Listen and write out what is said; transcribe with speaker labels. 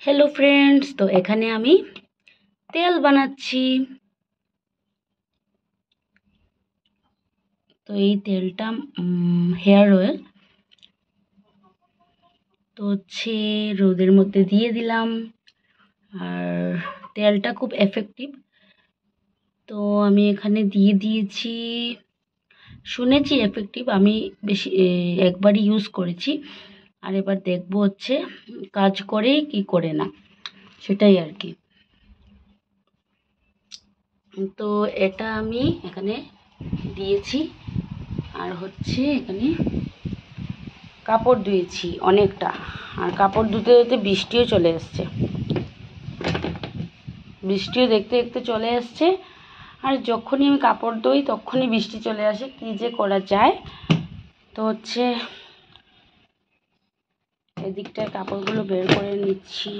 Speaker 1: Hello friends, তো এখানে আমি তেল বানাচ্ছি। তো এই তেলটা হেয়ার অয়েল। তো রোদের মধ্যে দিয়ে দিলাম। আর তেলটা খুব এফেক্টিভ। তো আমি এখানে দিয়ে দিয়েছি, শুনেছি এফেক্টিভ, আমি বেশি একবারই ইউজ করেছি। আর এবার দেখবো কাজ করে কি করে না, সেটাই আর কি। তো এটা আমি এখানে দিয়েছি। আর এখানে কাপড় ধুয়েছি অনেকটা। আর কাপড় ধুতে ধুতে বৃষ্টিও চলে এসছে, বৃষ্টিও দেখতে দেখতে চলে এসছে। আর যখনই আমি কাপড় ধুই তখনই বৃষ্টি চলে আসে, কী যে করা যায়। তো এদিকটায় কাপড়গুলো বের করে নিচ্ছি।